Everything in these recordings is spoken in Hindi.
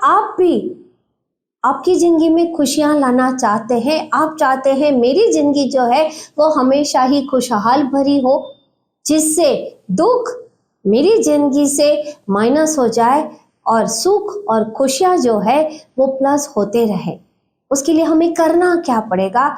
आप भी आपकी ज़िंदगी में खुशियाँ लाना चाहते हैं, आप चाहते हैं मेरी ज़िंदगी जो है वो हमेशा ही खुशहाल भरी हो, जिससे दुख मेरी ज़िंदगी से माइनस हो जाए और सुख और खुशियाँ जो है वो प्लस होते रहे। उसके लिए हमें करना क्या पड़ेगा?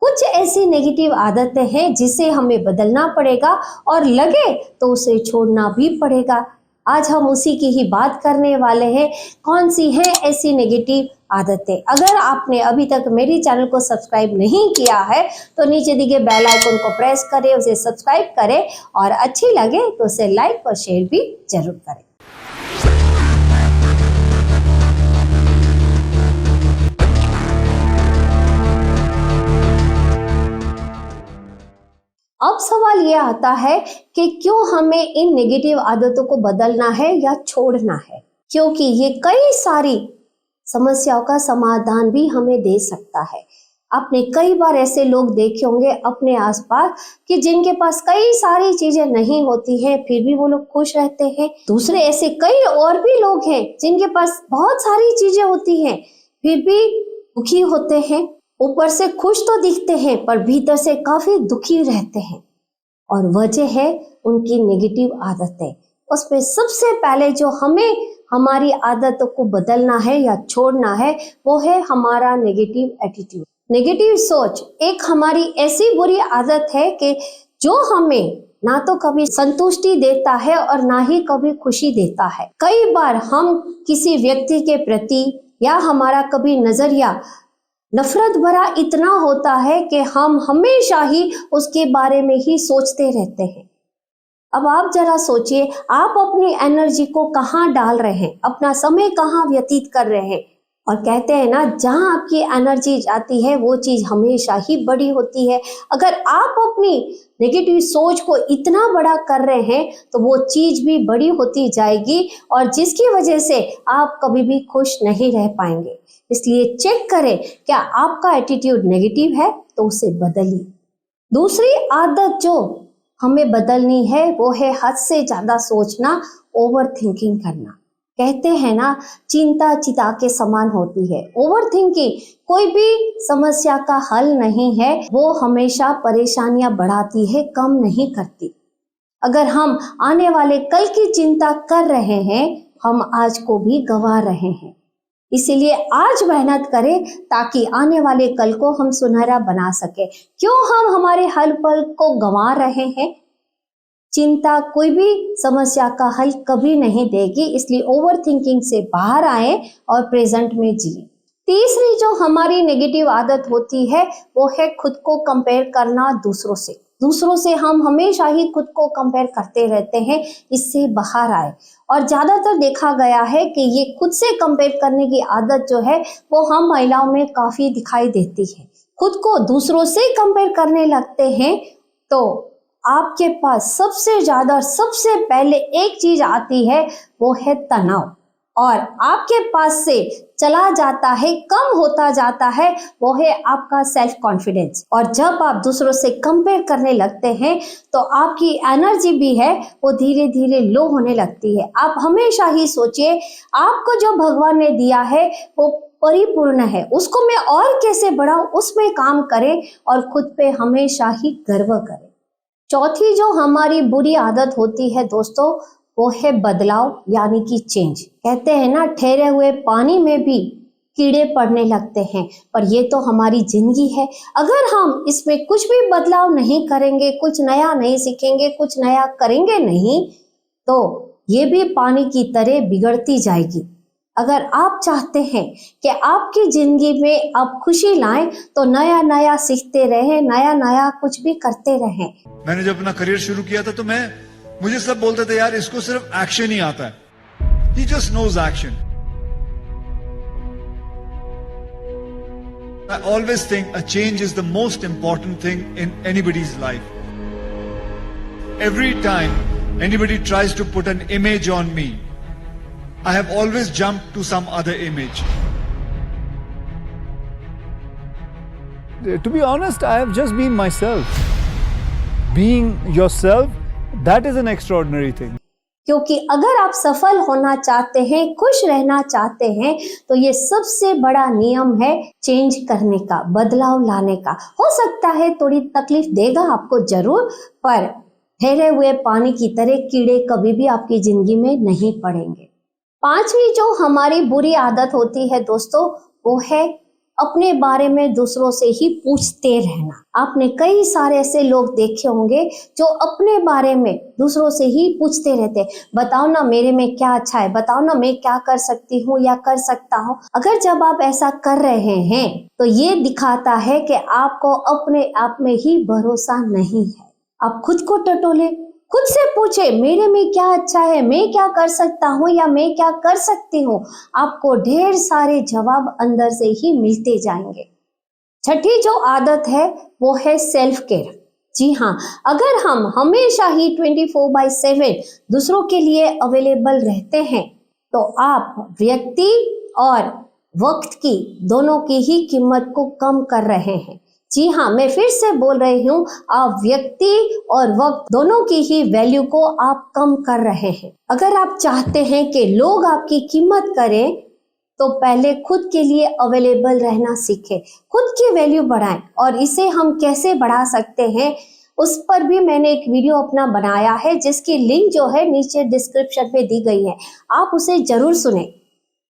कुछ ऐसी नेगेटिव आदतें हैं जिसे हमें बदलना पड़ेगा और लगे तो उसे छोड़ना भी पड़ेगा। आज हम उसी की ही बात करने वाले हैं। कौन सी हैं ऐसी नेगेटिव आदतें? अगर आपने अभी तक मेरी चैनल को सब्सक्राइब नहीं किया है तो नीचे दिए बेल आइकन को प्रेस करें, उसे सब्सक्राइब करें और अच्छी लगे तो उसे लाइक और शेयर भी जरूर करें। अब सवाल ये आता है कि क्यों हमें इन नेगेटिव आदतों को बदलना है या छोड़ना है, क्योंकि ये कई सारी समस्याओं का समाधान भी हमें दे सकता है। आपने कई बार ऐसे लोग देखे होंगे अपने आसपास कि जिनके पास कई सारी चीजें नहीं होती हैं फिर भी वो लोग खुश रहते हैं। दूसरे ऐसे कई और भी लोग हैं जिनके पास बहुत सारी चीजें होती हैं फिर भी दुखी होते हैं। ऊपर से खुश तो दिखते हैं पर भीतर से काफी दुखी रहते हैं और वजह है उनकी नेगेटिव आदतें। उसमें सबसे पहले जो हमें हमारी आदतों को बदलना है या छोड़ना है वो है हमारा नेगेटिव एटीट्यूड, नेगेटिव सोच। एक हमारी ऐसी बुरी आदत है कि जो हमें ना तो कभी संतुष्टि देता है और ना ही कभी खुशी देता है। कई बार हम किसी व्यक्ति के प्रति या हमारा कभी नजरिया नफरत भरा इतना होता है कि हम हमेशा ही उसके बारे में ही सोचते रहते हैं। अब आप जरा सोचिए, आप अपनी एनर्जी को कहाँ डाल रहे हैं, अपना समय कहाँ व्यतीत कर रहे हैं। और कहते हैं ना, जहाँ आपकी एनर्जी जाती है वो चीज हमेशा ही बड़ी होती है। अगर आप अपनी नेगेटिव सोच को इतना बड़ा कर रहे हैं तो वो चीज भी बड़ी होती जाएगी और जिसकी वजह से आप कभी भी खुश नहीं रह पाएंगे। इसलिए चेक करें क्या आपका एटीट्यूड नेगेटिव है तो उसे बदलिए। दूसरी आदत जो हमें बदलनी है वो है हद से ज्यादा सोचना, ओवर थिंकिंग करना। कहते हैं ना, चिंता चिता के समान होती है। ओवर थिंकिंग कोई भी समस्या का हल नहीं है, वो हमेशा परेशानियां बढ़ाती है, कम नहीं करती। अगर हम आने वाले कल की चिंता कर रहे हैं, हम आज को भी गंवा रहे हैं। इसीलिए आज मेहनत करें ताकि आने वाले कल को हम सुनहरा बना सके। क्यों हम हमारे हर पल को गंवा रहे हैं? चिंता कोई भी समस्या का हल कभी नहीं देगी, इसलिए ओवर थिंकिंग से बाहर आए और प्रेजेंट में जिए। तीसरी जो हमारी नेगेटिव आदत होती है वो है खुद को कंपेयर करना दूसरों से। दूसरों से हम हमेशा ही खुद को कंपेयर करते रहते हैं, इससे बाहर आए। और ज्यादातर देखा गया है कि ये खुद से कंपेयर करने की आदत जो है वो हम महिलाओं में काफी दिखाई देती है। खुद को दूसरों से कंपेयर करने लगते हैं तो आपके पास सबसे ज्यादा सबसे पहले एक चीज आती है वो है तनाव, और आपके पास से चला जाता है, कम होता जाता है, वो है आपका सेल्फ कॉन्फिडेंस। और जब आप दूसरों से कंपेयर करने लगते हैं तो आपकी एनर्जी भी है वो धीरे धीरे लो होने लगती है। आप हमेशा ही सोचिए, आपको जो भगवान ने दिया है वो परिपूर्ण है, उसको मैं और कैसे बढ़ाऊं, उसमें काम करें और खुद पे हमेशा ही गर्व करें। चौथी जो हमारी बुरी आदत होती है दोस्तों वो है बदलाव, यानी कि चेंज। कहते हैं ना, ठहरे हुए पानी में भी कीड़े पड़ने लगते हैं, पर ये तो हमारी जिंदगी है। अगर हम इसमें कुछ भी बदलाव नहीं करेंगे, कुछ नया नहीं सीखेंगे, कुछ नया करेंगे नहीं, तो ये भी पानी की तरह बिगड़ती जाएगी। अगर आप चाहते हैं कि आपकी जिंदगी में आप खुशी लाएं तो नया नया सीखते रहें, नया नया कुछ भी करते रहें। मैंने जब अपना करियर शुरू किया था तो मुझे सब बोलते थे, यार इसको सिर्फ एक्शन ही आता है, he just knows action. I always think a change is the most important thing in anybody's life. Every time anybody tries to put an image on me, I have always jumped to some other image. To be honest, I have just been myself. Being yourself, that is an extraordinary thing. क्योंकि अगर आप सफल होना चाहते हैं, खुश रहना चाहते हैं, तो ये सबसे बड़ा नियम है चेंज करने का, बदलाव लाने का। हो सकता है थोड़ी तकलीफ देगा आपको जरूर, पर ठहरे हुए पानी की तरह कीड़े कभी भी आपकी जिंदगी में नहीं पड़ेंगे। पांचवी जो हमारी बुरी आदत होती है दोस्तों, वो है अपने बारे में दूसरों से ही पूछते रहना। आपने कई सारे ऐसे लोग देखे होंगे जो अपने बारे में दूसरों से ही पूछते रहते, बताओ ना मेरे में क्या अच्छा है, बताओ ना मैं क्या कर सकती हूँ या कर सकता हूँ। अगर जब आप ऐसा कर रहे हैं तो ये दिखाता है कि आपको अपने आप में ही भरोसा नहीं है। आप खुद को टटोले, खुद से पूछे मेरे में क्या अच्छा है, मैं क्या कर सकता हूँ या मैं क्या कर सकती हूँ। आपको ढेर सारे जवाब अंदर से ही मिलते जाएंगे। छठी जो आदत है वो है सेल्फ केयर। जी हाँ, अगर हम हमेशा ही 24/7 दूसरों के लिए अवेलेबल रहते हैं तो आप व्यक्ति और वक्त की दोनों की ही कीमत को कम कर रहे हैं। जी हाँ, मैं फिर से बोल रही हूँ, आप व्यक्ति और वक्त दोनों की ही वैल्यू को आप कम कर रहे हैं। अगर आप चाहते हैं कि लोग आपकी कीमत करें तो पहले खुद के लिए अवेलेबल रहना सीखें, खुद की वैल्यू बढ़ाएं। और इसे हम कैसे बढ़ा सकते हैं उस पर भी मैंने एक वीडियो अपना बनाया है, जिसकी लिंक जो है नीचे डिस्क्रिप्शन में दी गई है, आप उसे जरूर सुने।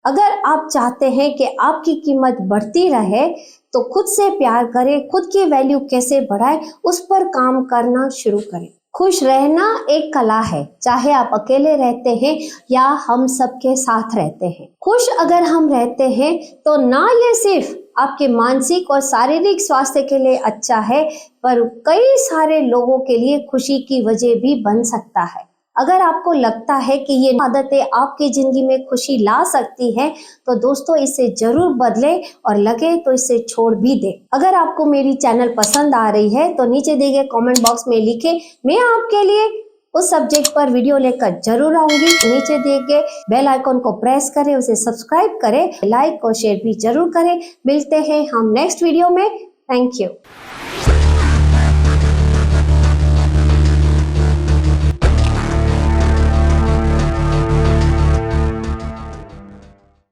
अगर आप चाहते हैं कि आपकी कीमत बढ़ती रहे तो खुद से प्यार करें, खुद की वैल्यू कैसे बढ़ाएं उस पर काम करना शुरू करें। खुश रहना एक कला है, चाहे आप अकेले रहते हैं या हम सबके साथ रहते हैं। खुश अगर हम रहते हैं तो ना ये सिर्फ आपके मानसिक और शारीरिक स्वास्थ्य के लिए अच्छा है, पर कई सारे लोगों के लिए खुशी की वजह भी बन सकता है। अगर आपको लगता है कि ये आदतें आपकी जिंदगी में खुशी ला सकती है तो दोस्तों इसे जरूर बदलें, और लगे तो इसे छोड़ भी दें। अगर आपको मेरी चैनल पसंद आ रही है तो नीचे दिए गए कमेंट बॉक्स में लिखें, मैं आपके लिए उस सब्जेक्ट पर वीडियो लेकर जरूर आऊंगी। नीचे दिए गए बेल आइकॉन को प्रेस करें, उसे सब्सक्राइब करें, लाइक और शेयर भी जरूर करें। मिलते हैं हम नेक्स्ट वीडियो में। Thank you.